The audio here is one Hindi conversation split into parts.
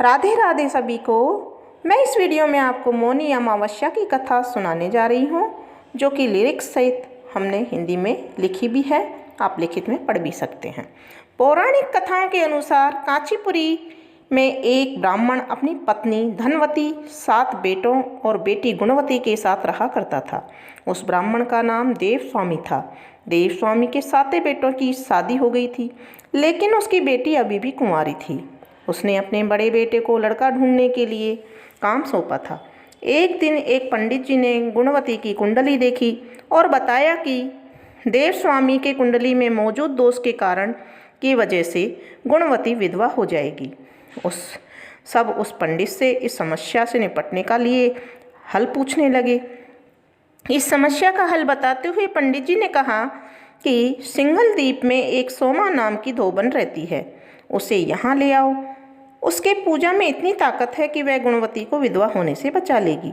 राधे राधे सभी को। मैं इस वीडियो में आपको मौनी अमावस्या की कथा सुनाने जा रही हूँ, जो कि लिरिक्स सहित हमने हिंदी में लिखी भी है, आप लिखित में पढ़ भी सकते हैं। पौराणिक कथाओं के अनुसार कांचीपुरी में एक ब्राह्मण अपनी पत्नी धनवती, 7 बेटों और बेटी गुणवती के साथ रहा करता था। उस ब्राह्मण का नाम देवस्वामी था। देवस्वामी के 7 बेटों की शादी हो गई थी, लेकिन उसकी बेटी अभी भी कुंवारी थी। उसने अपने बड़े बेटे को लड़का ढूंढने के लिए काम सौंपा था। एक दिन एक पंडित जी ने गुणवती की कुंडली देखी और बताया कि देवस्वामी के कुंडली में मौजूद दोष के कारण की वजह से गुणवती विधवा हो जाएगी। उस पंडित से इस समस्या से निपटने का लिए हल पूछने लगे। इस समस्या का हल बताते हुए पंडित जी ने कहा कि सिंघल द्वीप में एक सोमा नाम की धोबन रहती है, उसे यहाँ ले आओ। उसके पूजा में इतनी ताकत है कि वह गुणवती को विधवा होने से बचा लेगी।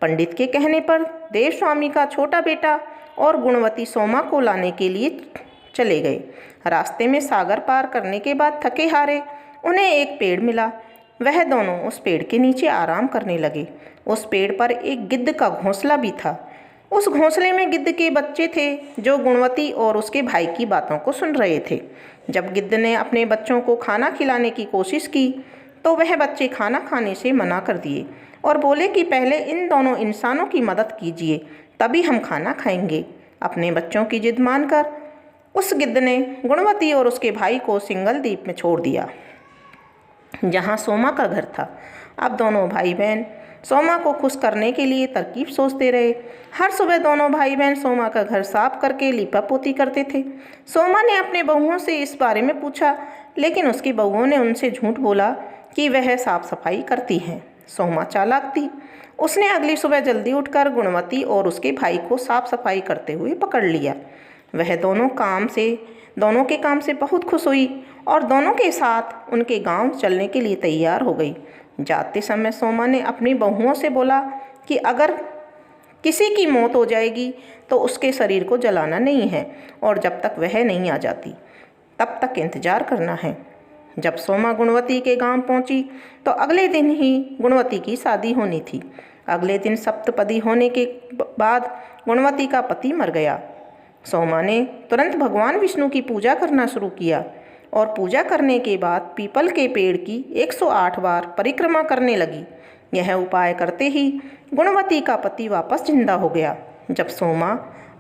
पंडित के कहने पर देवस्वामी का छोटा बेटा और गुणवती सोमा को लाने के लिए चले गए। रास्ते में सागर पार करने के बाद थके हारे उन्हें एक पेड़ मिला। वह दोनों उस पेड़ के नीचे आराम करने लगे। उस पेड़ पर एक गिद्ध का घोंसला भी था। उस घोंसले में गिद्ध के बच्चे थे, जो गुणवती और उसके भाई की बातों को सुन रहे थे। जब गिद्ध ने अपने बच्चों को खाना खिलाने की कोशिश की तो वह बच्चे खाना खाने से मना कर दिए और बोले कि पहले इन दोनों इंसानों की मदद कीजिए, तभी हम खाना खाएंगे। अपने बच्चों की जिद मानकर उस गिद्ध ने गुणवती और उसके भाई को सिंघल द्वीप में छोड़ दिया, जहाँ सोमा का घर था। अब दोनों भाई बहन सोमा को खुश करने के लिए तरकीब सोचते रहे। हर सुबह दोनों भाई बहन सोमा का घर साफ करके लीपा पोती करते थे। सोमा ने अपने बहुओं से इस बारे में पूछा, लेकिन उसकी बहुओं ने उनसे झूठ बोला कि वह साफ सफाई करती हैं। सोमा चालाक थी। उसने अगली सुबह जल्दी उठकर गुणवती और उसके भाई को साफ सफाई करते हुए पकड़ लिया। वह दोनों के काम से बहुत खुश हुई और दोनों के साथ उनके गांव चलने के लिए तैयार हो गई। जाते समय सोमा ने अपनी बहुओं से बोला कि अगर किसी की मौत हो जाएगी तो उसके शरीर को जलाना नहीं है, और जब तक वह नहीं आ जाती तब तक इंतजार करना है। जब सोमा गुणवती के गांव पहुंची तो अगले दिन ही गुणवती की शादी होनी थी। अगले दिन सप्तपदी होने के बाद गुणवती का पति मर गया। सोमा ने तुरंत भगवान विष्णु की पूजा करना शुरू किया और पूजा करने के बाद पीपल के पेड़ की 108 बार परिक्रमा करने लगी। यह उपाय करते ही गुणवती का पति वापस जिंदा हो गया। जब सोमा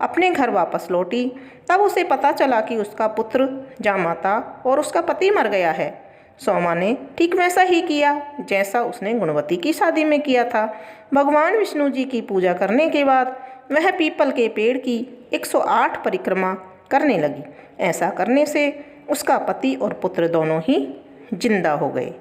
अपने घर वापस लौटी तब उसे पता चला कि उसका पुत्र जामाता और उसका पति मर गया है। सोमा ने ठीक वैसा ही किया जैसा उसने गुणवती की शादी में किया था। भगवान विष्णु जी की पूजा करने के बाद वह पीपल के पेड़ की 108 परिक्रमा करने लगी। ऐसा करने से उसका पति और पुत्र दोनों ही जिंदा हो गए।